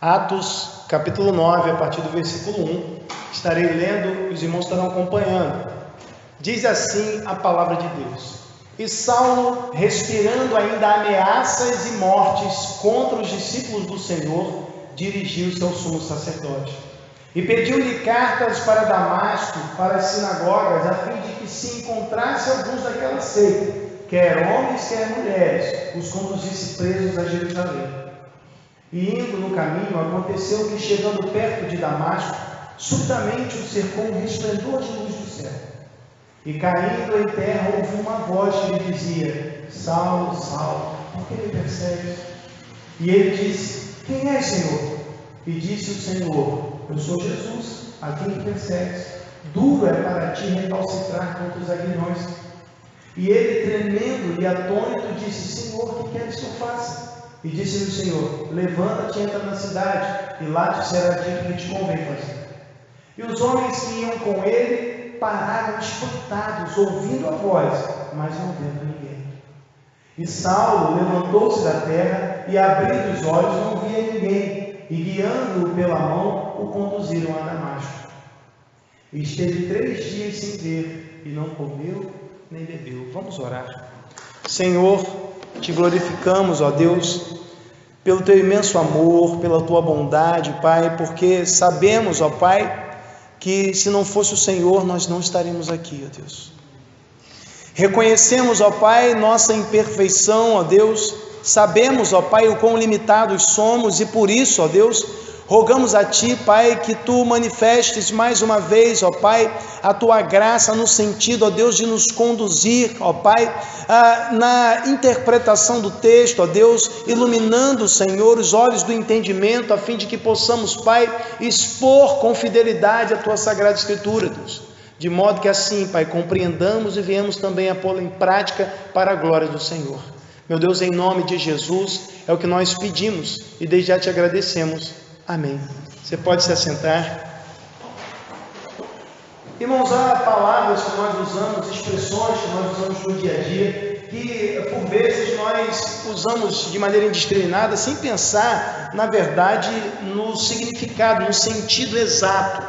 Atos, capítulo 9, a partir do versículo 1. Estarei lendo, os irmãos estarão acompanhando. Diz assim a palavra de Deus: E Saulo, respirando ainda ameaças e mortes contra os discípulos do Senhor, dirigiu-se ao sumo sacerdote e pediu-lhe cartas para Damasco, para as sinagogas, a fim de que se encontrasse alguns daquela seita, quer homens, quer mulheres, os conduzisse presos a Jerusalém. E indo no caminho, aconteceu que, chegando perto de Damasco, subitamente o cercou um resplendor de luz do céu. E caindo em terra, ouviu uma voz que lhe dizia: Saulo, Saulo, por que me persegues? E ele disse: Quem é, Senhor? E disse o Senhor: Eu sou Jesus, a quem persegues. Duro é para ti recalcitrar contra os aguilhões. E ele, tremendo e atônito, disse: Senhor, que queres que eu faça? E disse-lhe o Senhor: Levanta-te e entra na cidade, e lá te será dito o que te convém fazer. E os homens que iam com ele pararam espantados, ouvindo a voz, mas não vendo ninguém. E Saulo levantou-se da terra, e abrindo os olhos não via ninguém, e guiando-o pela mão, o conduziram a Damasco. E esteve 3 dias sem ver, e não comeu nem bebeu. Vamos orar. Senhor, te glorificamos, ó Deus, pelo teu imenso amor, pela tua bondade, Pai, porque sabemos, ó Pai, que se não fosse o Senhor, nós não estaríamos aqui, ó Deus. Reconhecemos, ó Pai, nossa imperfeição, ó Deus, sabemos, ó Pai, o quão limitados somos, e por isso, ó Deus, rogamos a Ti, Pai, que Tu manifestes mais uma vez, ó Pai, a Tua graça no sentido, ó Deus, de nos conduzir, ó Pai, na interpretação do texto, ó Deus, iluminando, Senhor, os olhos do entendimento, a fim de que possamos, Pai, expor com fidelidade a Tua Sagrada Escritura, Deus, de modo que assim, Pai, compreendamos e venhamos também a pô-la em prática para a glória do Senhor. Meu Deus, em nome de Jesus, é o que nós pedimos e desde já te agradecemos. Amém. Você pode se assentar. Irmãos, há palavras que nós usamos, expressões que nós usamos no dia a dia, que por vezes nós usamos de maneira indiscriminada, sem pensar, na verdade, no significado, no sentido exato.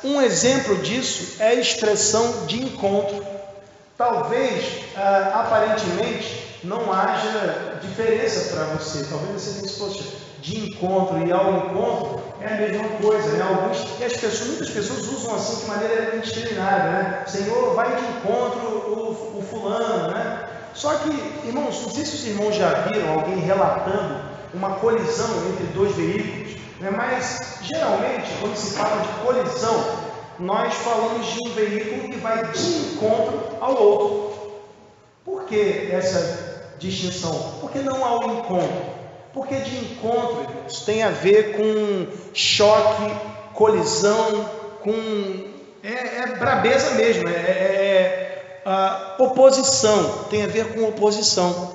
Um exemplo disso é a expressão de encontro. Talvez, aparentemente, não haja diferença para você. Talvez você pense: poxa, de encontro e ao encontro é a mesma coisa, né? Muitas pessoas usam assim de maneira indiscriminada, né? O Senhor vai de encontro o fulano, né? Só que, irmãos, não sei se os irmãos já viram alguém relatando uma colisão entre 2 veículos, né? Mas geralmente, quando se fala de colisão, nós falamos de um veículo que vai de encontro ao outro. Por que essa distinção? Por que não ao encontro? Porque de encontro, irmãos, tem a ver com choque, colisão, com brabeza mesmo, oposição, tem a ver com oposição.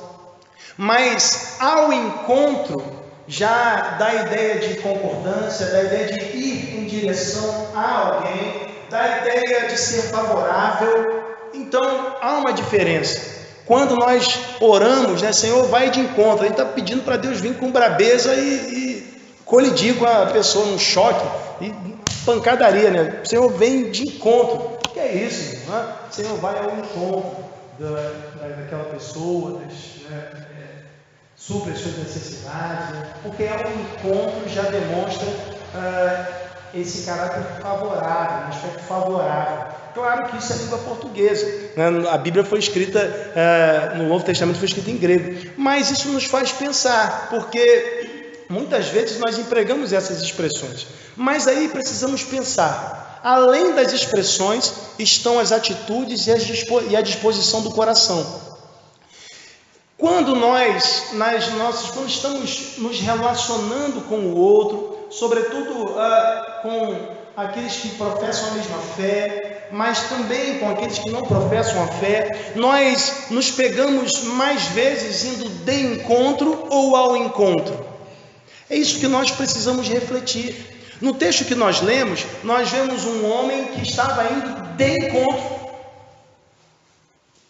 Mas ao encontro já dá a ideia de concordância, dá a ideia de ir em direção a alguém, dá a ideia de ser favorável. Então há uma diferença. Quando nós oramos, né, Senhor, vai de encontro, a gente está pedindo para Deus vir com brabeza e colidir com a pessoa num choque, e pancadaria, né? O Senhor vem de encontro. O que é isso? Né? O Senhor vai ao encontro daquela pessoa, supre as suas necessidades, né? Porque ao encontro já demonstra esse caráter favorável, um aspecto favorável. Claro que isso é língua portuguesa, né? A Bíblia foi escrita, no Novo Testamento foi escrita em grego, mas isso nos faz pensar, porque muitas vezes nós empregamos essas expressões, mas aí precisamos pensar, além das expressões estão as atitudes e a disposição do coração. Quando quando estamos nos relacionando com o outro, sobretudo com aqueles que professam a mesma fé, mas também com aqueles que não professam a fé, nós nos pegamos mais vezes indo de encontro ou ao encontro. É isso que nós precisamos refletir. No texto que nós lemos, nós vemos um homem que estava indo de encontro.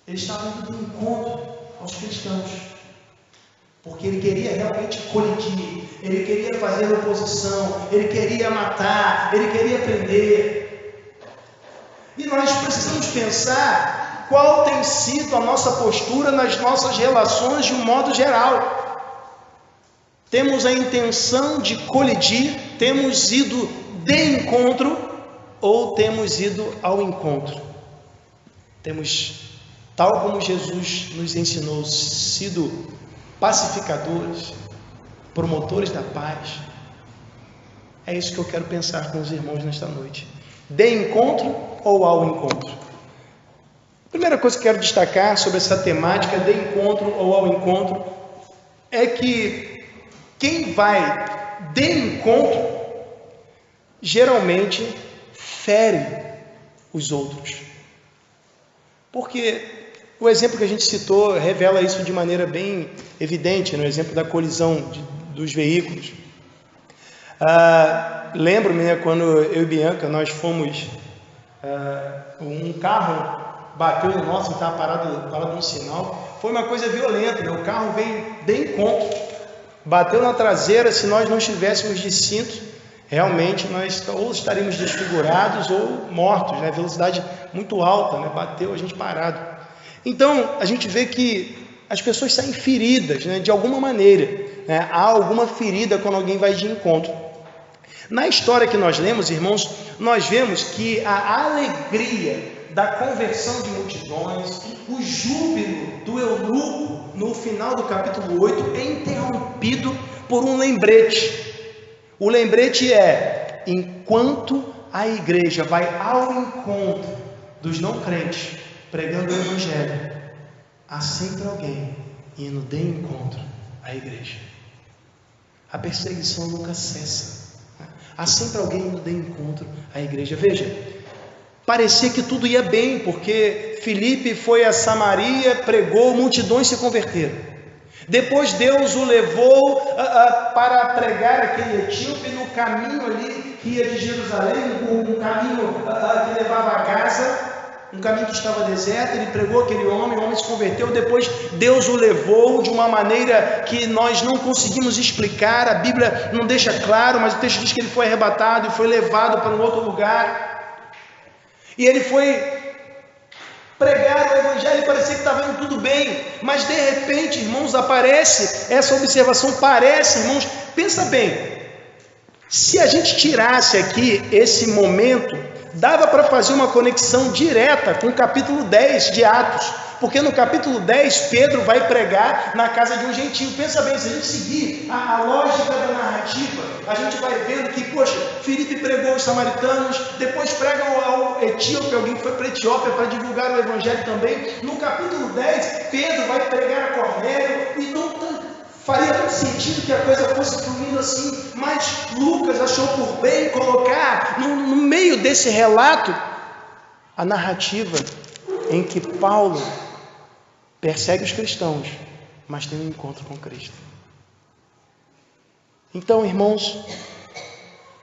Ele estava indo de encontro aos cristãos. porque ele queria realmente colidir, ele queria fazer oposição, ele queria matar, ele queria prender. E nós precisamos pensar qual tem sido a nossa postura nas nossas relações de um modo geral. Temos a intenção de colidir, temos ido de encontro ou temos ido ao encontro? Temos, tal como Jesus nos ensinou, sido pacificadores, promotores da paz? É isso que eu quero pensar com os irmãos nesta noite. De encontro ou ao encontro? Primeira coisa que quero destacar sobre essa temática de encontro ou ao encontro é que quem vai de encontro geralmente fere os outros. Porque o exemplo que a gente citou revela isso de maneira bem evidente, no exemplo da colisão dos veículos. Lembro-me, né, quando eu e Bianca, nós fomos, um carro bateu no nosso, estava parado no sinal, foi uma coisa violenta, né? O carro veio de encontro, bateu na traseira. Se nós não estivéssemos de cinto, realmente nós ou estaríamos desfigurados ou mortos, né? Velocidade muito alta, né? Bateu a gente parado. Então a gente vê que as pessoas saem feridas, né? De alguma maneira, né? Há alguma ferida quando alguém vai de encontro. Na história que nós lemos, irmãos, nós vemos que a alegria da conversão de multidões, o júbilo do eunuco no final do capítulo 8 é interrompido por um lembrete. O lembrete é: enquanto a igreja vai ao encontro dos não crentes, pregando o evangelho, há sempre alguém indo de encontro à igreja. A perseguição nunca cessa. Há sempre alguém indo de encontro à igreja. Veja, parecia que tudo ia bem, porque Filipe foi a Samaria, pregou, multidões se converteram. Depois Deus o levou para pregar aquele etíope no caminho ali que ia de Jerusalém, um caminho que levava a Gaza, um caminho que estava deserto. Ele pregou aquele homem, o homem se converteu. Depois Deus o levou de uma maneira que nós não conseguimos explicar, a Bíblia não deixa claro, mas o texto diz que ele foi arrebatado e foi levado para um outro lugar, e ele foi pregar o evangelho, parecia que estava indo tudo bem, mas de repente, irmãos, aparece essa observação. Parece, irmãos, pensa bem, se a gente tirasse aqui esse momento, dava para fazer uma conexão direta com o capítulo 10 de Atos, porque no capítulo 10 Pedro vai pregar na casa de um gentio. Pensa bem, se a gente seguir a lógica da narrativa, a gente vai vendo que, poxa, Filipe pregou aos samaritanos, depois prega ao etíope, alguém que foi para a Etiópia para divulgar o evangelho também. No capítulo 10 Pedro vai pregar a Cornélio, e não faria todo sentido que a coisa fosse fluindo assim, mas Lucas achou por bem colocar no meio desse relato a narrativa em que Paulo persegue os cristãos, mas tem um encontro com Cristo. Então, irmãos,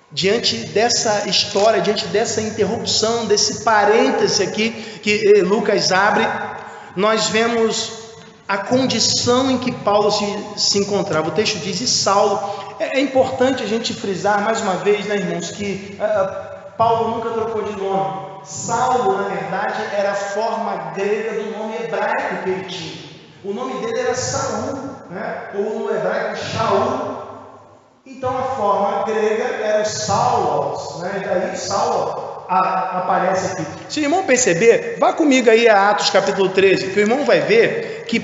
diante dessa história, diante dessa interrupção, desse parêntese aqui que Lucas abre, nós vemos a condição em que Paulo se encontrava. O texto diz: e Saulo. É importante a gente frisar mais uma vez, né, irmãos, que Paulo nunca trocou de nome. Saulo, na verdade, era a forma grega do nome hebraico que ele tinha. O nome dele era Saul, né? Ou no hebraico Shaul. Então a forma grega era Saulos, né? Daí Saulo aparece aqui. Se o irmão perceber, vá comigo aí a Atos capítulo 13, que o irmão vai ver que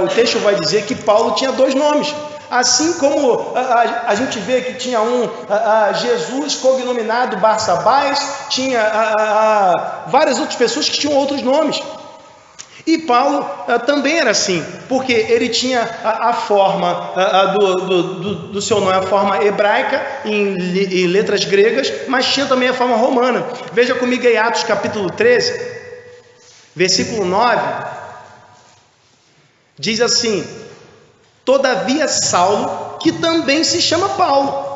o texto vai dizer que Paulo tinha dois nomes. Assim como a gente vê que tinha Jesus cognominado Barsabás, tinha várias outras pessoas que tinham outros nomes. E Paulo também era assim, porque ele tinha a forma do seu nome, a forma hebraica em letras gregas, mas tinha também a forma romana. Veja comigo em Atos capítulo 13, versículo 9, diz assim: todavia Saulo, que também se chama Paulo.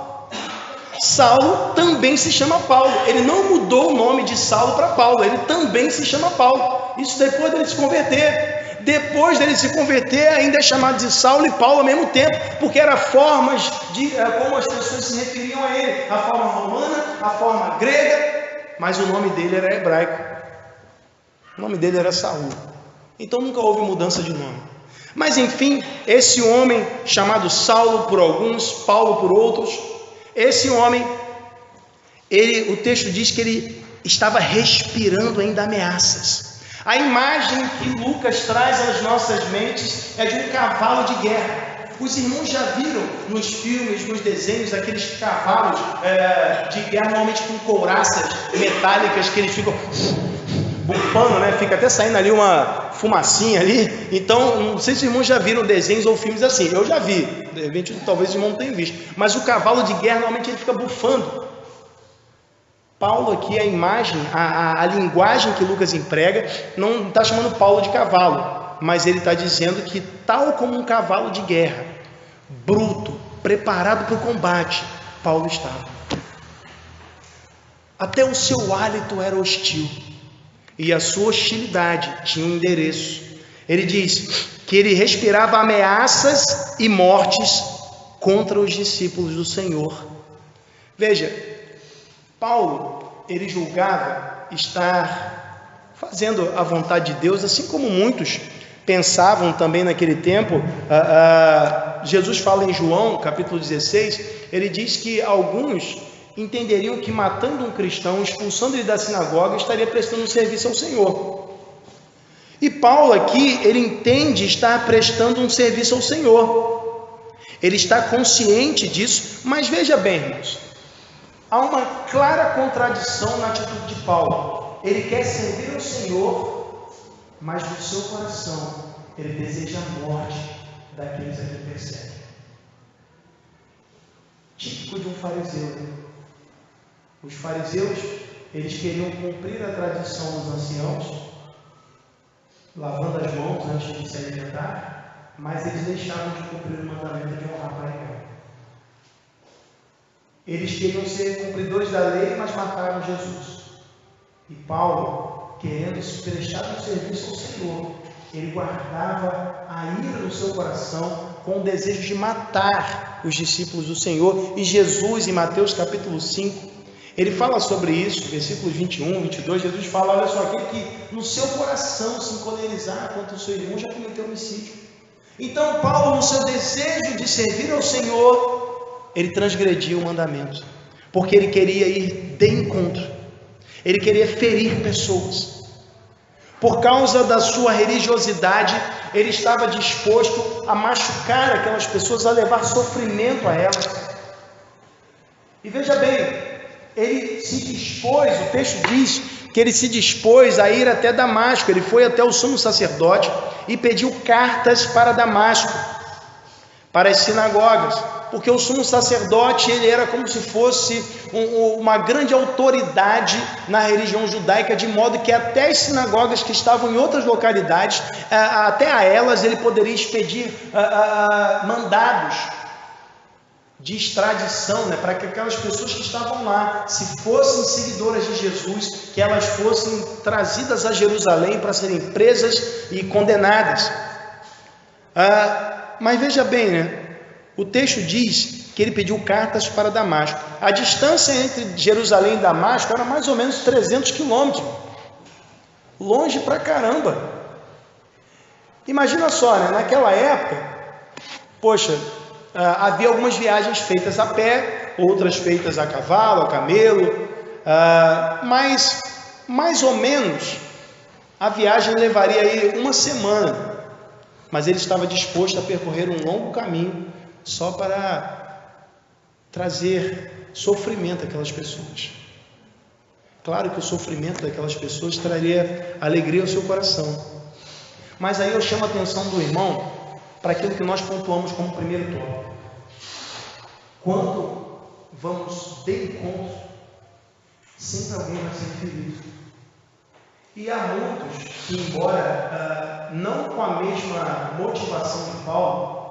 Saulo também se chama Paulo. Ele não mudou o nome de Saulo para Paulo, ele também se chama Paulo. Isso depois dele se converter. depois dele se converter, ainda é chamado de Saulo e Paulo ao mesmo tempo, porque eram formas de como as pessoas se referiam a ele, a forma romana, a forma grega, mas o nome dele era hebraico, o nome dele era Saul. Então nunca houve mudança de nome. Mas enfim, esse homem chamado Saulo por alguns, Paulo por outros, esse homem, o texto diz que ele estava respirando ainda ameaças. A imagem que Lucas traz às nossas mentes é de um cavalo de guerra. Os irmãos já viram nos filmes, nos desenhos, aqueles cavalos de guerra, normalmente com couraças metálicas, que eles ficam bufando, né? Fica até saindo ali uma fumacinha ali. Então, não sei se os irmãos já viram desenhos ou filmes assim. Eu já vi, de repente talvez os irmãos não tenham visto. Mas o cavalo de guerra, normalmente ele fica bufando. Paulo aqui, a imagem, a linguagem que Lucas emprega, não está chamando Paulo de cavalo, mas ele está dizendo que tal como um cavalo de guerra, bruto, preparado para o combate, Paulo estava. Até o seu hálito era hostil, e a sua hostilidade tinha um endereço. Ele diz que ele respirava ameaças e mortes contra os discípulos do Senhor. Veja, Paulo, ele julgava estar fazendo a vontade de Deus, assim como muitos pensavam também naquele tempo. Jesus fala em João, capítulo 16, ele diz que alguns entenderiam que matando um cristão, expulsando ele da sinagoga, estaria prestando um serviço ao Senhor. E Paulo aqui, ele entende estar prestando um serviço ao Senhor. Ele está consciente disso, mas veja bem, irmãos, há uma clara contradição na atitude de Paulo. Ele quer servir ao Senhor, mas no seu coração ele deseja a morte daqueles a quem persegue. Típico de um fariseu. Os fariseus, eles queriam cumprir a tradição dos anciãos, lavando as mãos antes de se alimentar, mas eles deixavam de cumprir o mandamento de honrar pai e mãe. Eles queriam ser cumpridores da lei, mas mataram Jesus. E Paulo, querendo se prestar um serviço ao Senhor, ele guardava a ira no seu coração, com o desejo de matar os discípulos do Senhor. E Jesus, em Mateus capítulo 5, ele fala sobre isso, versículos 21, 22, Jesus fala, olha só, aquele que no seu coração se encolerizar contra o seu irmão já cometeu homicídio. Então Paulo, no seu desejo de servir ao Senhor, ele transgrediu o mandamento, porque ele queria ir de encontro, ele queria ferir pessoas. Por causa da sua religiosidade, ele estava disposto a machucar aquelas pessoas, a levar sofrimento a elas. E veja bem, ele se dispôs, o texto diz que ele se dispôs a ir até Damasco. Ele foi até o sumo sacerdote e pediu cartas para Damasco, para as sinagogas, porque o sumo sacerdote, ele era como se fosse uma grande autoridade na religião judaica, de modo que até as sinagogas que estavam em outras localidades, até a elas ele poderia expedir mandados de extradição, né, para que aquelas pessoas que estavam lá, se fossem seguidoras de Jesus, que elas fossem trazidas a Jerusalém para serem presas e condenadas. Mas veja bem, né, o texto diz que ele pediu cartas para Damasco. A distância entre Jerusalém e Damasco era mais ou menos 300 quilômetros, longe pra caramba. Imagina só, né, naquela época, poxa, havia algumas viagens feitas a pé, outras feitas a cavalo, a camelo, mas mais ou menos a viagem levaria aí uma semana, mas ele estava disposto a percorrer um longo caminho só para trazer sofrimento àquelas pessoas. Claro que o sofrimento daquelas pessoas traria alegria ao seu coração, mas aí eu chamo a atenção do irmão para aquilo que nós pontuamos como primeiro tópico. Quando vamos de encontro, sempre alguém vai ser ferido. E há muitos que, embora não com a mesma motivação de Paulo,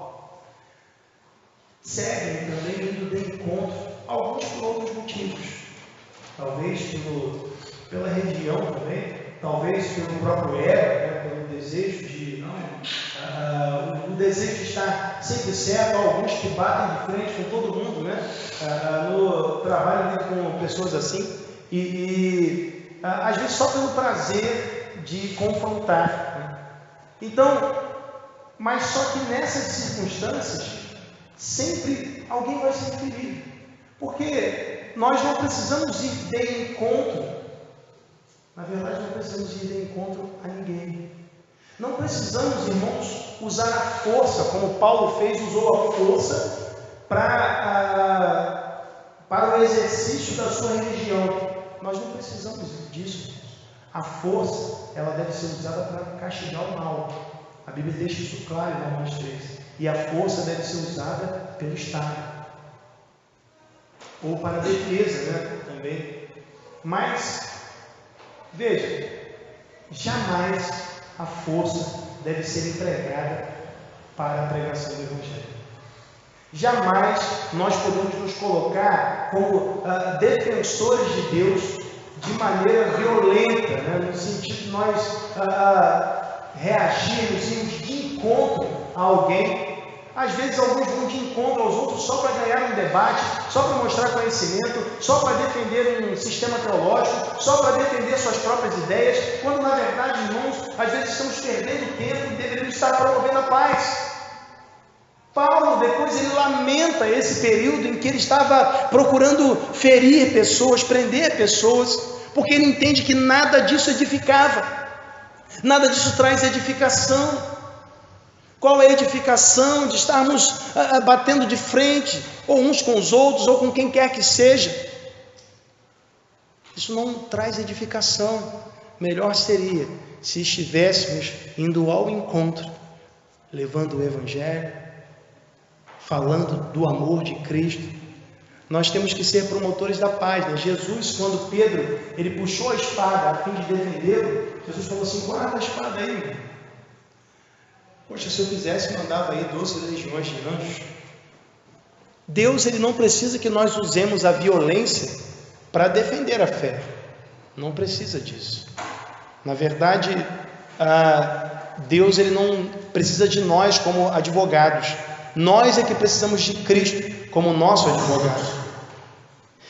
seguem também indo de encontro, alguns por outros motivos. Talvez pela região também, talvez pelo próprio ego, né, pelo desejo de o desejo de estar sempre certo. Há alguns que batem de frente com todo mundo, né? No trabalho com pessoas assim, e às vezes só pelo prazer de confrontar, né? Então, mas só que nessas circunstâncias sempre alguém vai ser ferido, porque nós não precisamos ir de encontro. Na verdade, não precisamos ir de encontro a ninguém. Não precisamos, irmãos, usar a força, como Paulo fez, usou a força para o exercício da sua religião. Nós não precisamos disso. A força, ela deve ser usada para castigar o mal. A Bíblia deixa isso claro em Romanos 13. E a força deve ser usada pelo Estado. Ou para a defesa, né? Também. Mas, veja, jamais a força deve ser empregada para a pregação do Evangelho. Jamais nós podemos nos colocar como defensores de Deus de maneira violenta, né? No sentido de nós reagirmos, irmos de encontro a alguém. Às vezes alguns vão de encontro aos outros só para ganhar um debate, só para mostrar conhecimento, só para defender um sistema teológico, só para defender suas próprias ideias, quando na verdade, irmãos, às vezes estamos perdendo tempo e deveríamos estar promovendo a paz. Paulo, depois ele lamenta esse período em que ele estava procurando ferir pessoas, prender pessoas, porque ele entende que nada disso edificava, nada disso traz edificação. Qual é a edificação de estarmos batendo de frente, ou uns com os outros, ou com quem quer que seja? Isso não traz edificação. Melhor seria se estivéssemos indo ao encontro, levando o Evangelho, falando do amor de Cristo. Nós temos que ser promotores da paz, né? Jesus, quando Pedro ele puxou a espada a fim de defendê-lo, Jesus falou assim: guarda a espada aí, meu. Poxa, se eu quisesse, mandava aí 12 legiões de anjos. Deus ele não precisa que nós usemos a violência para defender a fé. Não precisa disso. Na verdade, Deus ele não precisa de nós como advogados. Nós é que precisamos de Cristo como nosso advogado.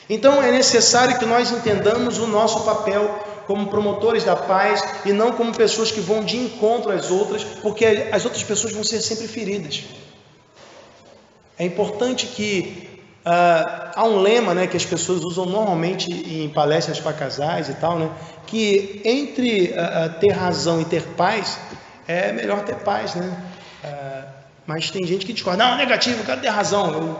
Então é necessário que nós entendamos o nosso papel como promotores da paz e não como pessoas que vão de encontro às outras, porque as outras pessoas vão ser sempre feridas. É importante que há um lema, né, que as pessoas usam normalmente em palestras para casais e tal, né, que entre ter razão e ter paz, é melhor ter paz, né? Mas tem gente que discorda. Não, negativo, eu quero ter razão.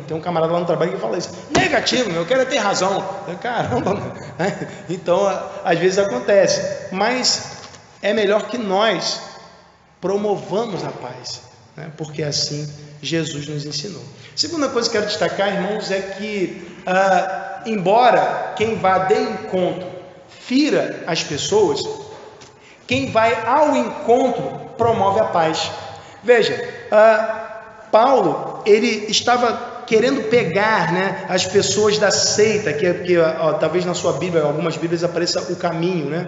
Tem um camarada lá no trabalho que fala isso. Negativo, eu quero ter razão. Caramba, então às vezes acontece. Mas é melhor que nós promovamos a paz, né? Porque assim Jesus nos ensinou. Segunda coisa que quero destacar, irmãos, é que embora quem vá de encontro fira as pessoas, quem vai ao encontro promove a paz. Veja, Paulo, ele estava querendo pegar, né, as pessoas da seita, que talvez na sua Bíblia, algumas Bíblias apareça o caminho, né?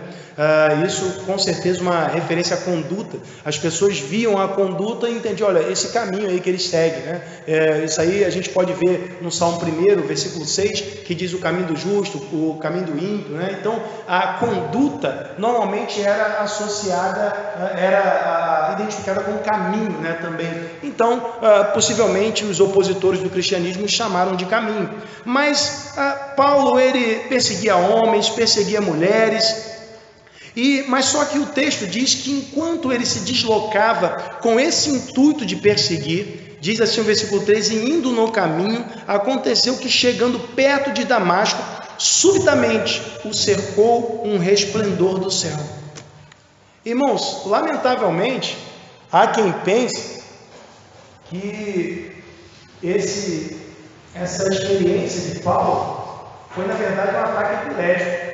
Isso com certeza uma referência à conduta. As pessoas viam a conduta e entendiam, olha, esse caminho aí que eles seguem, né? Isso aí a gente pode ver no Salmo 1, versículo 6, que diz o caminho do justo, o caminho do ímpio, né? Então a conduta normalmente era associada, era identificada como caminho, né, também. Então possivelmente os opositores do cristianismo chamaram de caminho. Mas Paulo ele perseguia homens, perseguia mulheres. Mas só que o texto diz que enquanto ele se deslocava com esse intuito de perseguir, diz assim o versículo 13: e indo no caminho, aconteceu que chegando perto de Damasco, subitamente o cercou um resplendor do céu. Irmãos, lamentavelmente, há quem pense que essa experiência de Paulo foi na verdade um ataque epilético.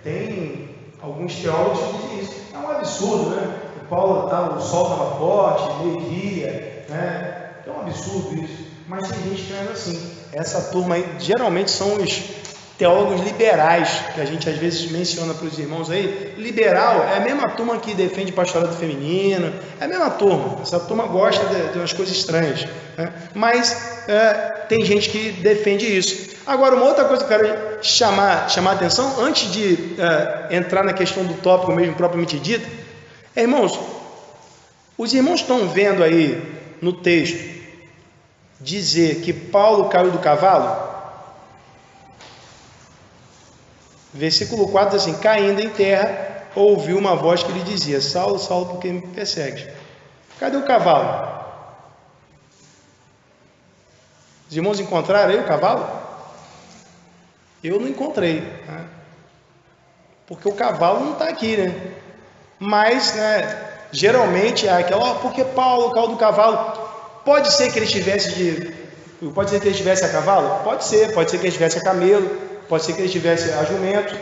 Tem alguns teólogos que dizem isso. É um absurdo, né? O sol estava forte, meio-dia, né? É um absurdo isso. Mas tem gente que é assim. Essa turma aí, geralmente são teólogos liberais, que a gente às vezes menciona para os irmãos aí. Liberal é a mesma turma que defende pastorado feminino, é a mesma turma. Essa turma gosta de umas coisas estranhas, né? Mas tem gente que defende isso. Agora, uma outra coisa que eu quero chamar a atenção, antes de entrar na questão do tópico mesmo propriamente dito, irmãos, os irmãos estão vendo aí no texto dizer que Paulo caiu do cavalo? Versículo 4 diz assim: caindo em terra, ouviu uma voz que lhe dizia: Saulo, Saulo, por que me persegues? Cadê o cavalo? Os irmãos encontraram aí o cavalo? Eu não encontrei, né? Porque o cavalo não está aqui, né? Mas, né, geralmente é aquela, porque Paulo caiu do cavalo. Pode ser que ele estivesse a cavalo? Pode ser que ele estivesse a camelo, pode ser que ele estivesse a jumento,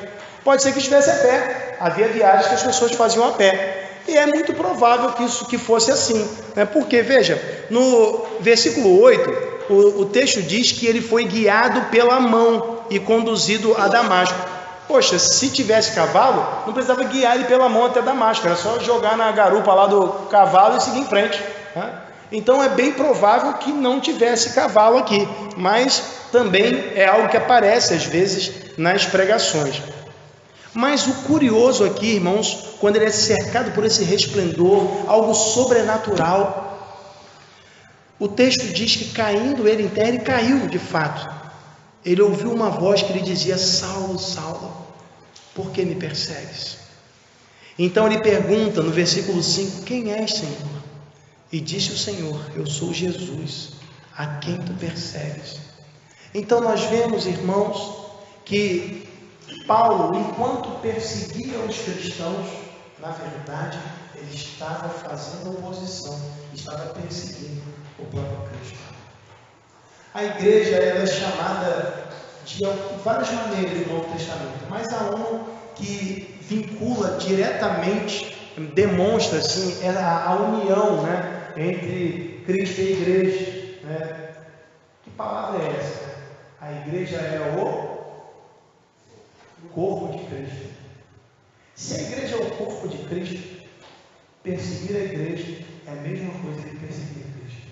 pode ser que estivesse a pé. Havia viagens que as pessoas faziam a pé. E é muito provável que fosse assim, né? Porque, veja, no versículo 8, o texto diz que ele foi guiado pela mão e conduzido a Damasco. Poxa, se tivesse cavalo, não precisava guiar ele pela mão até Damasco, era só jogar na garupa lá do cavalo e seguir em frente, né? Então é bem provável que não tivesse cavalo aqui, mas também é algo que aparece às vezes nas pregações. Mas o curioso aqui, irmãos, quando ele é cercado por esse resplendor, algo sobrenatural, o texto diz que caindo ele em terra, ele caiu de fato. Ele ouviu uma voz que lhe dizia: Saulo, Saulo, por que me persegues? Então ele pergunta no versículo 5: quem és, Senhor? E disse o Senhor: eu sou Jesus, a quem tu persegues. Então nós vemos, irmãos, que Paulo, enquanto perseguia os cristãos, na verdade, ele estava fazendo oposição, estava perseguindo o próprio Cristo. A igreja ela é chamada de várias maneiras no Novo Testamento, mas há uma que vincula diretamente, demonstra assim, a união, né, entre Cristo e a igreja, né? Que palavra é essa? A igreja é o corpo de Cristo. Se a igreja é o corpo de Cristo, perseguir a igreja é a mesma coisa que perseguir a Cristo.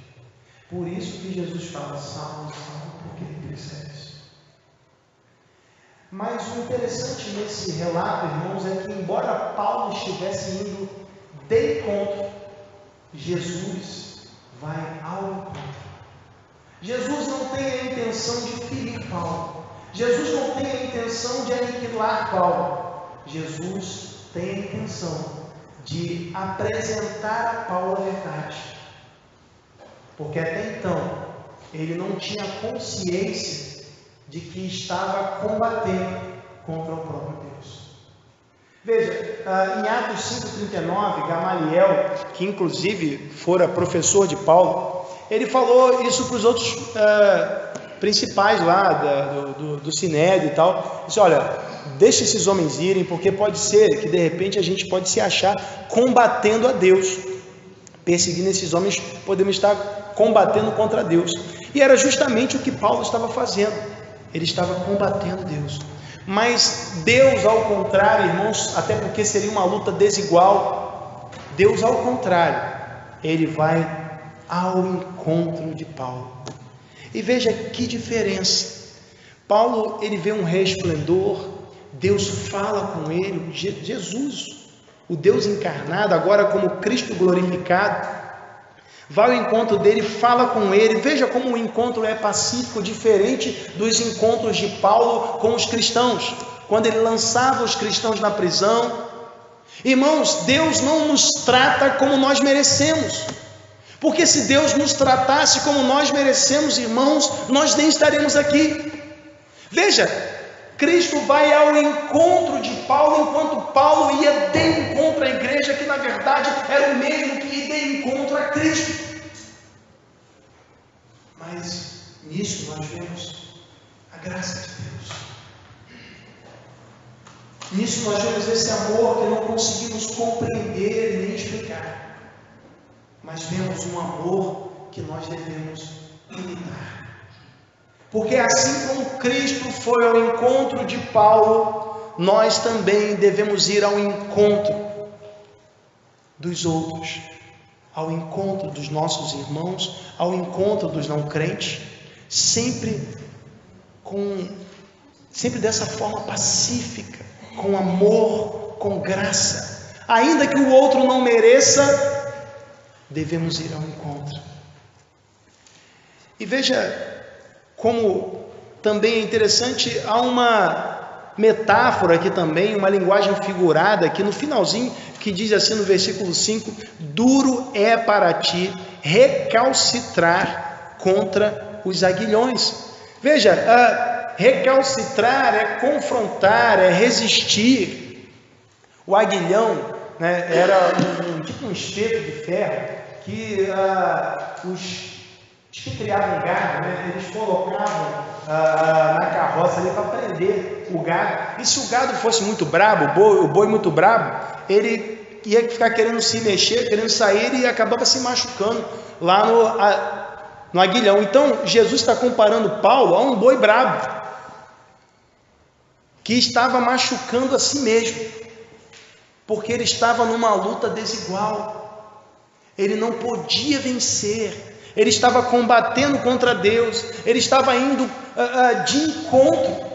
Por isso que Jesus fala: Saulo, Saulo, por que me persegues? Mas o interessante nesse relato, irmãos, é que embora Paulo estivesse indo de encontro, Jesus vai ao encontro. Jesus não tem a intenção de ferir Paulo. Jesus não tem a intenção de aniquilar Paulo. Jesus tem a intenção de apresentar a Paulo a verdade. Porque até então, ele não tinha consciência de que estava combatendo contra o próprio Deus. Veja, em Atos 5,39, Gamaliel, que inclusive fora professor de Paulo, ele falou isso para os outros principais lá do Sinédrio e tal. Disse: olha, deixa esses homens irem, porque pode ser que de repente a gente pode se achar combatendo a Deus. Perseguindo esses homens, podemos estar combatendo contra Deus. E era justamente o que Paulo estava fazendo. Ele estava combatendo Deus. Mas Deus, ao contrário, irmãos, até porque seria uma luta desigual, Deus, ao contrário, ele vai ao encontro de Paulo. E veja que diferença. Paulo, ele vê um resplendor, Deus fala com ele, Jesus, o Deus encarnado, agora como Cristo glorificado, vai ao encontro dele, fala com ele. Veja como o encontro é pacífico, diferente dos encontros de Paulo com os cristãos, quando ele lançava os cristãos na prisão. Irmãos, Deus não nos trata como nós merecemos, porque se Deus nos tratasse como nós merecemos, irmãos, nós nem estaremos aqui. Veja, Cristo vai ao encontro de Paulo, enquanto Paulo ia de encontro à igreja, que na verdade era o mesmo que ia de encontro a Cristo. Mas nisso nós vemos a graça de Deus. Nisso nós vemos esse amor que não conseguimos compreender nem explicar. Mas vemos um amor que nós devemos imitar. Porque assim como Cristo foi ao encontro de Paulo, nós também devemos ir ao encontro dos outros, ao encontro dos nossos irmãos, ao encontro dos não crentes, sempre dessa forma pacífica, com amor, com graça. Ainda que o outro não mereça, devemos ir ao encontro. E veja como também é interessante, há uma metáfora aqui também, uma linguagem figurada aqui no finalzinho, que diz assim no versículo 5: duro é para ti recalcitrar contra os aguilhões. Veja, recalcitrar é confrontar, é resistir. O aguilhão, né, era tipo um espeto de ferro que os que criavam gado, né, eles colocavam na carroça ali para prender o gado. E se o gado fosse muito brabo, o boi muito brabo, ele ia ficar querendo se mexer, querendo sair e acabava se machucando lá no aguilhão. Então Jesus está comparando Paulo a um boi brabo que estava machucando a si mesmo, porque ele estava numa luta desigual, ele não podia vencer. Ele estava combatendo contra Deus, ele estava indo de encontro,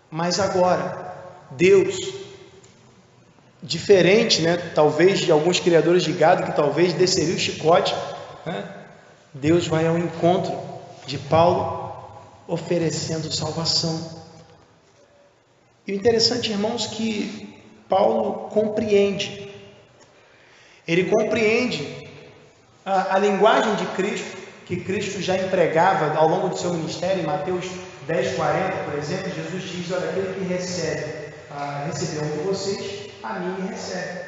mas agora, Deus, diferente, né, talvez de alguns criadores de gado, que talvez desceria o chicote, né, Deus vai ao encontro de Paulo, oferecendo salvação. E o interessante, irmãos, que Paulo compreende, ele compreende a linguagem de Cristo, que Cristo já empregava ao longo do seu ministério. Em Mateus 10:40, por exemplo, Jesus diz: olha, aquele que recebeu um de vocês, a mim me recebe.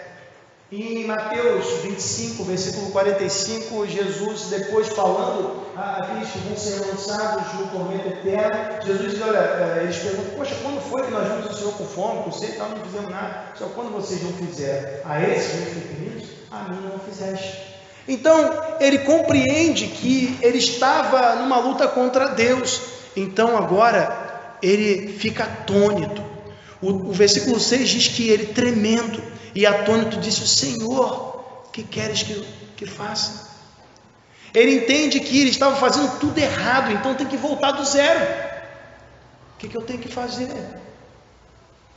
E em Mateus 25, versículo 45, Jesus, depois falando aqueles que vão ser lançados no tormento eterno, Jesus diz: olha, eles perguntam: poxa, quando foi que nós vimos o Senhor com fome, com sede, não fizemos nada? Só quando vocês não fizeram a esses meus pequeninos, a mim não fizeste. Então ele compreende que ele estava numa luta contra Deus. Então agora ele fica atônito. O versículo 6 diz que ele, tremendo e atônito, disse: Senhor, que queres que faça? Ele entende que ele estava fazendo tudo errado, então tem que voltar do zero. O que eu tenho que fazer?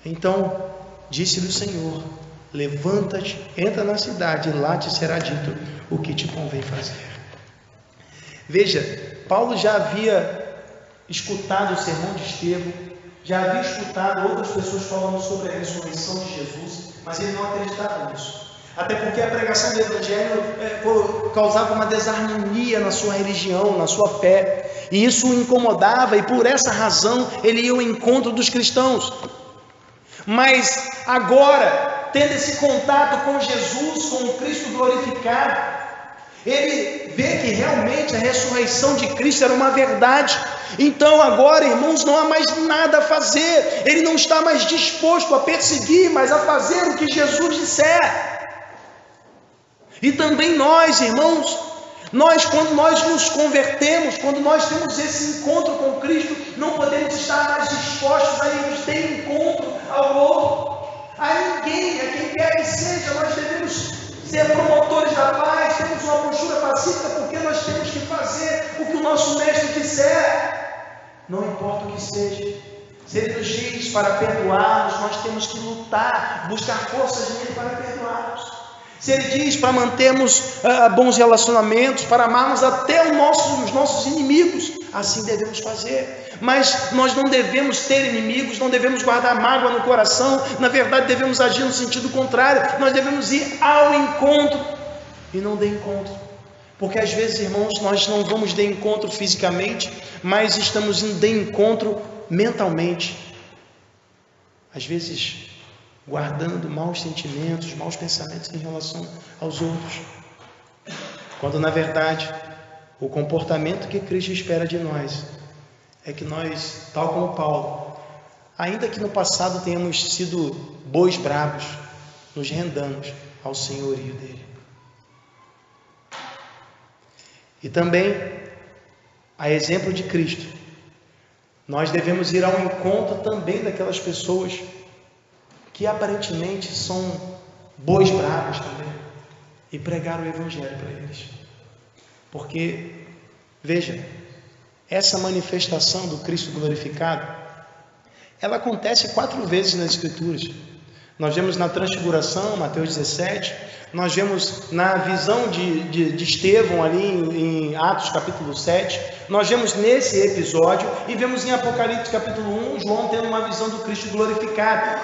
Então disse-lhe o Senhor: levanta-te, entra na cidade, e lá te será dito o que te convém fazer. Veja, Paulo já havia escutado o sermão de Estevão, já havia escutado outras pessoas falando sobre a ressurreição de Jesus, mas ele não acreditava nisso. Até porque a pregação do Evangelho causava uma desarmonia na sua religião, na sua fé, e isso o incomodava, e por essa razão ele ia ao encontro dos cristãos. Mas agora, tendo esse contato com Jesus, com o Cristo glorificado, ele vê que realmente a ressurreição de Cristo era uma verdade. Então agora, irmãos, não há mais nada a fazer. Ele não está mais disposto a perseguir, mas a fazer o que Jesus disser. E também nós, irmãos, quando nós nos convertemos, quando nós temos esse encontro com Cristo, não podemos estar mais dispostos a irmos de encontro ao outro, a ninguém, a quem quer que seja. Nós devemos ser promotores da paz, temos uma postura pacífica, porque nós temos que fazer o que o nosso mestre disser, não importa o que seja. Se ele nos diz para perdoarmos, nós temos que lutar, buscar forças nele para perdoarmos. Se ele diz para mantermos bons relacionamentos, para amarmos até os nossos inimigos, assim devemos fazer. Mas nós não devemos ter inimigos, não devemos guardar mágoa no coração. Na verdade, devemos agir no sentido contrário. Nós devemos ir ao encontro e não de encontro. Porque às vezes, irmãos, nós não vamos de encontro fisicamente, mas estamos indo de encontro mentalmente. Às vezes guardando maus sentimentos, maus pensamentos em relação aos outros, quando na verdade o comportamento que Cristo espera de nós é que nós, tal como Paulo, ainda que no passado tenhamos sido bois bravos, nos rendamos ao senhorio dele. E também, a exemplo de Cristo, nós devemos ir ao encontro também daquelas pessoas que aparentemente são bois bravos também, e pregar o Evangelho para eles. Porque, veja, essa manifestação do Cristo glorificado, ela acontece 4 vezes nas Escrituras. Nós vemos na transfiguração, Mateus 17, nós vemos na visão de Estevão ali em Atos capítulo 7, nós vemos nesse episódio e vemos em Apocalipse capítulo 1, João tendo uma visão do Cristo glorificado,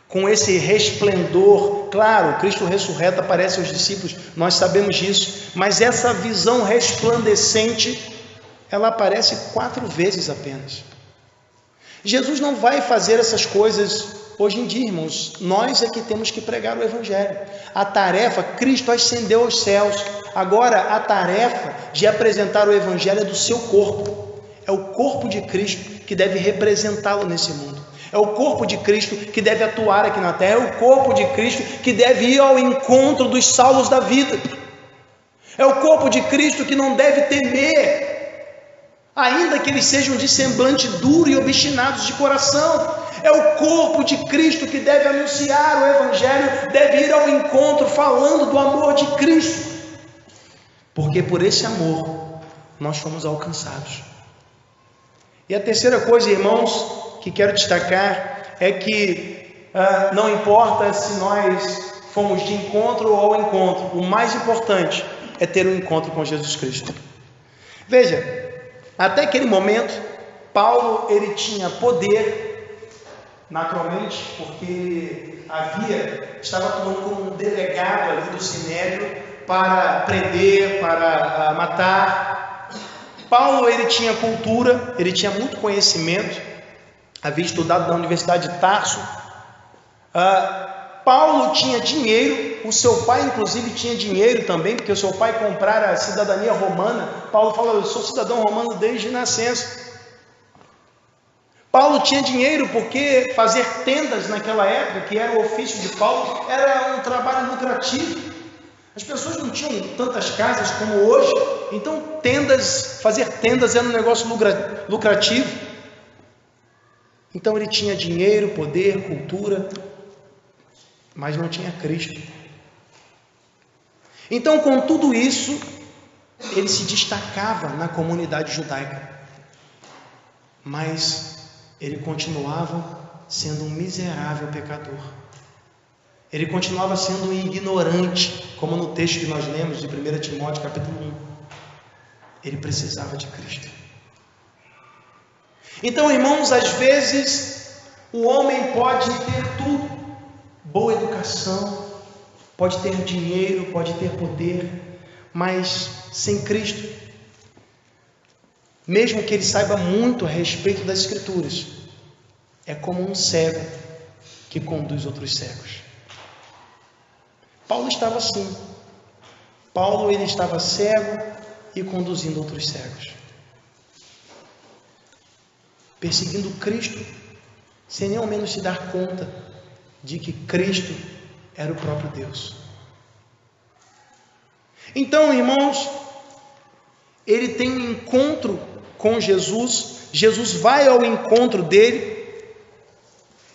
com esse resplendor. Claro, Cristo ressurreto aparece aos discípulos, nós sabemos disso, mas essa visão resplandecente, ela aparece 4 vezes apenas. Jesus não vai fazer essas coisas hoje em dia, irmãos. Nós é que temos que pregar o Evangelho. A tarefa, Cristo ascendeu aos céus. Agora a tarefa de apresentar o Evangelho é do seu corpo. É o corpo de Cristo que deve representá-lo nesse mundo. É o corpo de Cristo que deve atuar aqui na terra. É o corpo de Cristo que deve ir ao encontro dos Saulos da vida. É o corpo de Cristo que não deve temer, ainda que eles sejam de semblante duro e obstinados de coração. É o corpo de Cristo que deve anunciar o Evangelho, deve ir ao encontro falando do amor de Cristo, porque por esse amor nós fomos alcançados. E a terceira coisa, irmãos, que quero destacar é que não importa se nós fomos de encontro ou ao encontro, o mais importante é ter um encontro com Jesus Cristo. Veja, até aquele momento, Paulo ele tinha poder, naturalmente, porque estava atuando como um delegado ali do Sinédrio para prender, para matar. Paulo ele tinha cultura, ele tinha muito conhecimento, havia estudado na Universidade de Tarso. Paulo tinha dinheiro, o seu pai inclusive tinha dinheiro também, porque o seu pai comprara a cidadania romana. Paulo fala: eu sou cidadão romano desde nascença. Paulo tinha dinheiro porque fazer tendas naquela época, que era o ofício de Paulo, era um trabalho lucrativo. As pessoas não tinham tantas casas como hoje, então fazer tendas era um negócio lucrativo. Então ele tinha dinheiro, poder, cultura, mas não tinha Cristo. Então, com tudo isso, ele se destacava na comunidade judaica, mas ele continuava sendo um miserável pecador. Ele continuava sendo um ignorante, como no texto que nós lemos de 1 Timóteo capítulo 1. Ele precisava de Cristo. Então, irmãos, às vezes o homem pode ter tudo, boa educação, pode ter dinheiro, pode ter poder, mas sem Cristo, mesmo que ele saiba muito a respeito das Escrituras, é como um cego que conduz outros cegos. Paulo estava assim. Paulo ele estava cego e conduzindo outros cegos, perseguindo Cristo, sem nem ao menos se dar conta de que Cristo era o próprio Deus. Então, irmãos, ele tem um encontro com Jesus, Jesus vai ao encontro dele,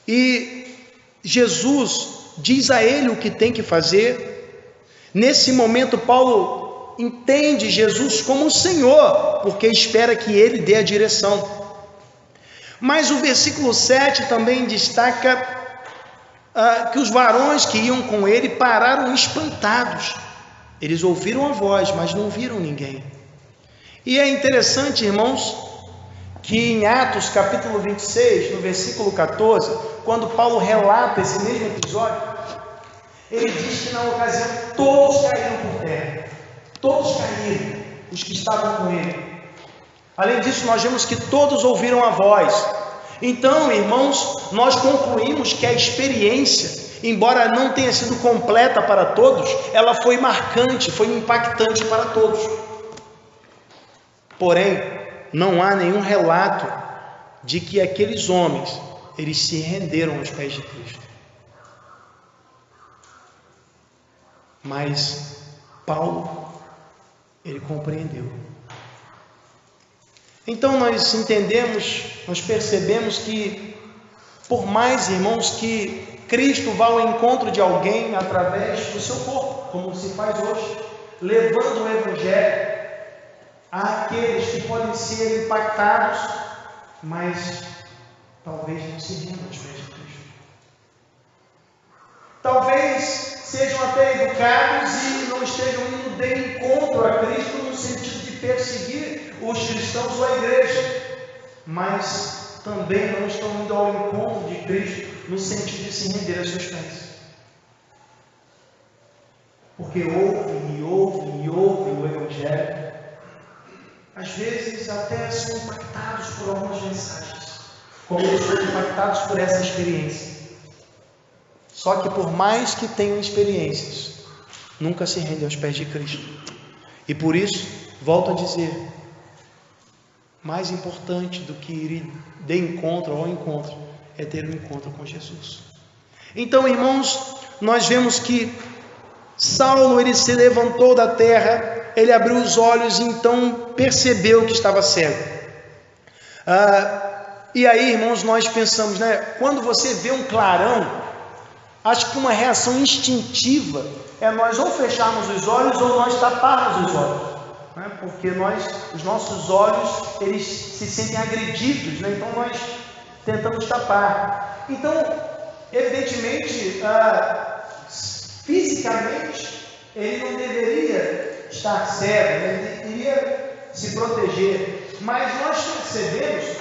e Jesus diz a ele o que tem que fazer. Nesse momento, Paulo entende Jesus como o Senhor, porque espera que ele dê a direção. Mas o versículo 7 também destaca que os varões que iam com ele pararam espantados. Eles ouviram a voz, mas não viram ninguém. E é interessante, irmãos, que em Atos capítulo 26, no versículo 14, quando Paulo relata esse mesmo episódio, ele diz que na ocasião todos caíram por terra. Todos caíram, os que estavam com ele. Além disso, nós vemos que todos ouviram a voz. Então, irmãos, nós concluímos que a experiência, embora não tenha sido completa para todos, ela foi marcante, foi impactante para todos. Porém, não há nenhum relato de que aqueles homens, eles se renderam aos pés de Cristo. Mas Paulo, ele compreendeu. Então nós entendemos, nós percebemos que, por mais, irmãos, que Cristo vá ao encontro de alguém através do seu corpo, como se faz hoje, levando o Evangelho àqueles que podem ser impactados, mas talvez não se rendam aos pés de Cristo. Talvez sejam até educados e não estejam indo de encontro a Cristo no sentido de perseguir os cristãos ou a igreja, mas também não estão indo ao encontro de Cristo no sentido de se render a seus pés. Porque ouvem o Evangelho, às vezes até são impactados por algumas mensagens, como eles foram impactados por essa experiência. Só que por mais que tenham experiências, nunca se rendem aos pés de Cristo. E por isso, volto a dizer, mais importante do que ir de encontro ao encontro, é ter um encontro com Jesus. Então, irmãos, nós vemos que Saulo, ele se levantou da terra, ele abriu os olhos e então percebeu que estava cego. E aí, irmãos, nós pensamos, quando você vê um clarão, acho que uma reação instintiva é nós ou fecharmos os olhos ou nós taparmos os olhos, porque os nossos olhos, eles se sentem agredidos, então nós tentamos tapar. Então, evidentemente, fisicamente, ele não deveria estar cego, ele deveria se proteger, mas nós percebemos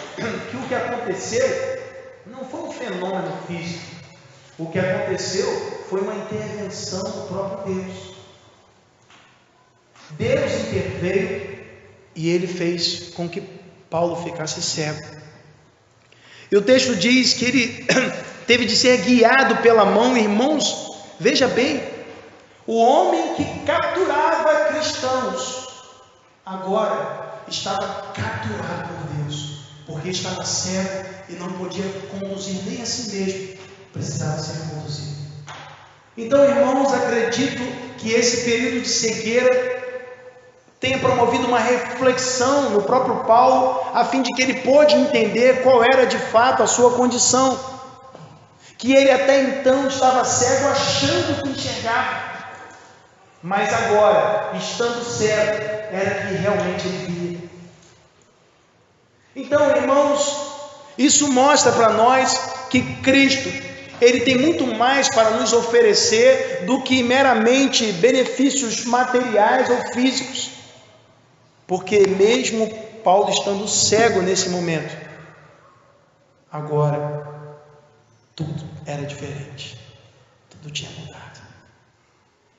que o que aconteceu não foi um fenômeno físico. O que aconteceu foi uma intervenção do próprio Deus. Deus interveio e ele fez com que Paulo ficasse cego. E o texto diz que ele teve de ser guiado pela mão. Irmãos, veja bem, o homem que capturava cristãos, agora estava capturado por Deus, porque estava cego e não podia conduzir nem a si mesmo, precisava ser conduzido. Então, irmãos, acredito que esse período de cegueira tenha promovido uma reflexão no próprio Paulo, a fim de que ele pôde entender qual era de fato a sua condição, que ele até então estava cego achando que enxergava, mas agora, estando cego, era que realmente ele via. Então, irmãos, isso mostra para nós que Cristo, ele tem muito mais para nos oferecer do que meramente benefícios materiais ou físicos, porque mesmo Paulo estando cego nesse momento, agora tudo era diferente, tudo tinha mudado.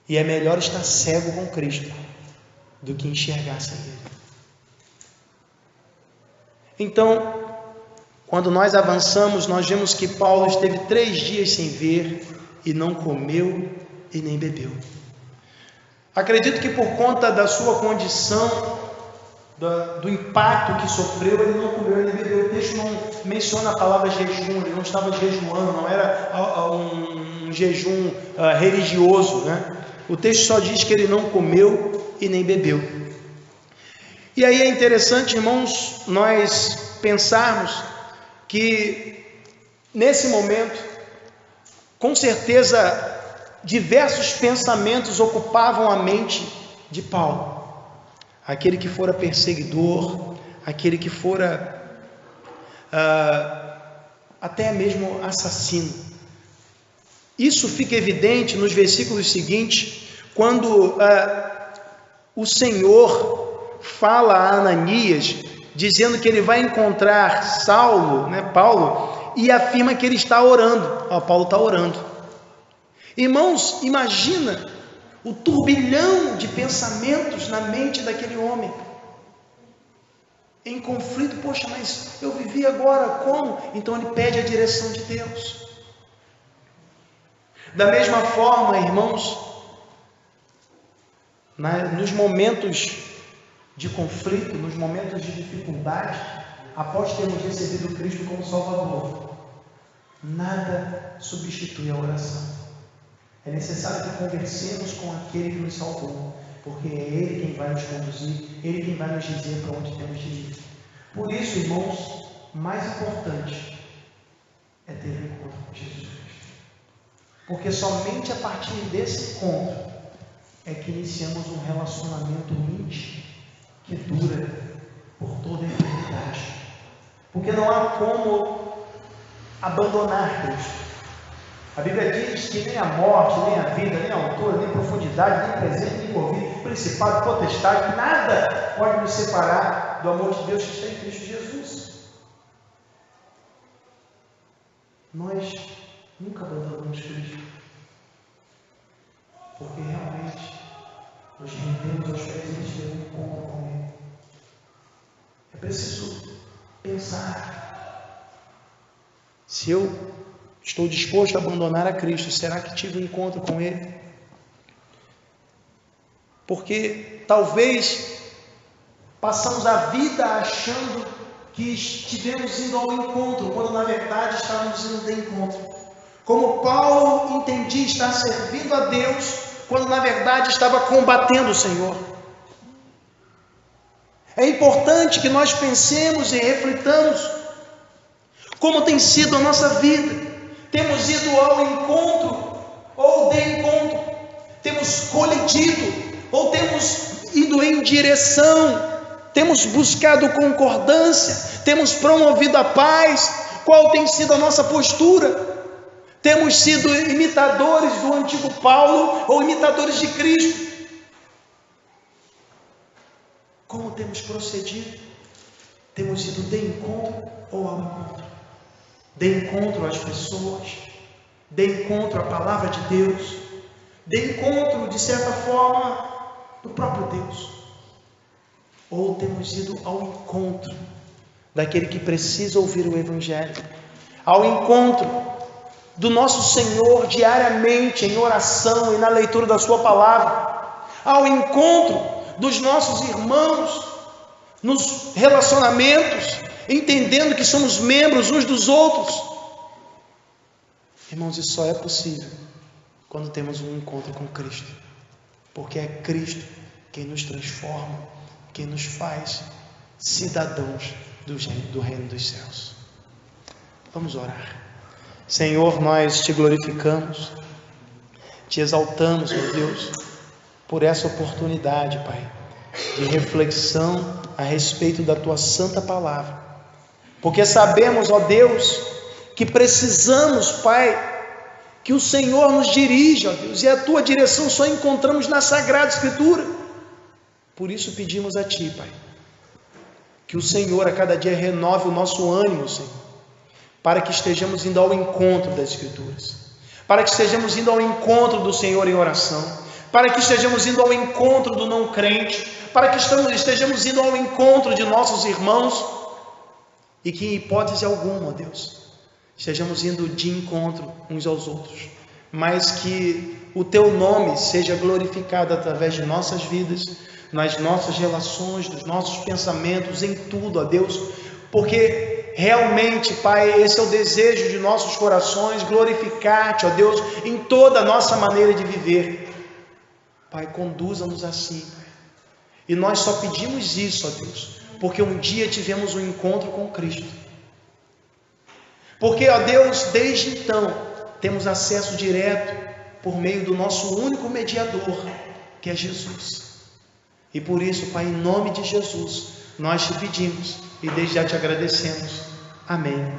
E é melhor estar cego com Cristo do que enxergar sem Ele. Então, quando nós avançamos, nós vemos que Paulo esteve 3 dias sem ver e não comeu e nem bebeu. Acredito que por conta da sua condição, do impacto que sofreu, ele não comeu e nem bebeu. O texto não menciona a palavra jejum, ele não estava jejuando, não era um jejum religioso, O texto só diz que ele não comeu e nem bebeu. E aí é interessante, irmãos, nós pensarmos que nesse momento, com certeza, diversos pensamentos ocupavam a mente de Paulo. Aquele que fora perseguidor, aquele que fora até mesmo assassino. Isso fica evidente nos versículos seguintes, quando o Senhor fala a Ananias, dizendo que ele vai encontrar Paulo, e afirma que ele está orando. Paulo está orando. Irmãos, imagina o turbilhão de pensamentos na mente daquele homem, em conflito. Poxa, mas eu vivi agora como? Então ele pede a direção de Deus. Da mesma forma, irmãos, nos momentos de conflito, nos momentos de dificuldade, após termos recebido Cristo como Salvador, nada substitui a oração. É necessário que conversemos com aquele que nos salvou, porque é Ele quem vai nos conduzir, Ele quem vai nos dizer para onde temos de ir. Por isso, irmãos, o mais importante é ter um encontro com Jesus Cristo. Porque somente a partir desse encontro é que iniciamos um relacionamento íntimo que dura por toda a eternidade. Porque não há como abandonar Cristo. A Bíblia diz que nem a morte, nem a vida, nem a altura, nem a profundidade, nem presente, nem porvir, principado, potestade, nada pode nos separar do amor de Deus que está em Cristo Jesus. Nós nunca abandonamos Cristo, porque realmente nos rendemos aos pés de ter um encontro com Ele. É preciso pensar: se eu estou disposto a abandonar a Cristo, será que tive um encontro com Ele? Porque talvez passamos a vida achando que estivemos indo ao encontro, quando na verdade estávamos indo de encontro. Como Paulo entendia estar servindo a Deus, quando na verdade estava combatendo o Senhor. É importante que nós pensemos e reflitamos como tem sido a nossa vida. Temos ido ao encontro ou de encontro, temos colidido ou temos ido em direção, temos buscado concordância, temos promovido a paz. Qual tem sido a nossa postura? Temos sido imitadores do antigo Paulo ou imitadores de Cristo? Como temos procedido? Temos ido de encontro ou ao encontro? De encontro às pessoas, de encontro à palavra de Deus, de encontro, de certa forma, do próprio Deus? Ou temos ido ao encontro daquele que precisa ouvir o Evangelho, ao encontro do nosso Senhor diariamente em oração e na leitura da sua palavra, ao encontro dos nossos irmãos nos relacionamentos, entendendo que somos membros uns dos outros? Irmãos, isso só é possível quando temos um encontro com Cristo, porque é Cristo quem nos transforma, quem nos faz cidadãos do reino dos céus. Vamos orar. Senhor, nós te glorificamos, te exaltamos, meu Deus, por essa oportunidade, Pai, de reflexão a respeito da tua santa palavra, porque sabemos, ó Deus, que precisamos, Pai, que o Senhor nos dirija, ó Deus, e a tua direção só encontramos na Sagrada Escritura. Por isso pedimos a Ti, Pai, que o Senhor a cada dia renove o nosso ânimo, Senhor, para que estejamos indo ao encontro das Escrituras, para que estejamos indo ao encontro do Senhor em oração, para que estejamos indo ao encontro do não crente, para que estejamos indo ao encontro de nossos irmãos, e que em hipótese alguma, ó Deus, estejamos indo de encontro uns aos outros, mas que o Teu nome seja glorificado através de nossas vidas, nas nossas relações, nos nossos pensamentos, em tudo, ó Deus, porque realmente, Pai, esse é o desejo de nossos corações, glorificar-te, ó Deus, em toda a nossa maneira de viver. Pai, conduza-nos assim, Pai. E nós só pedimos isso, ó Deus, porque um dia tivemos um encontro com Cristo. Porque, ó Deus, desde então, temos acesso direto por meio do nosso único mediador, que é Jesus. E por isso, Pai, em nome de Jesus, nós te pedimos e desde já te agradecemos. Amém.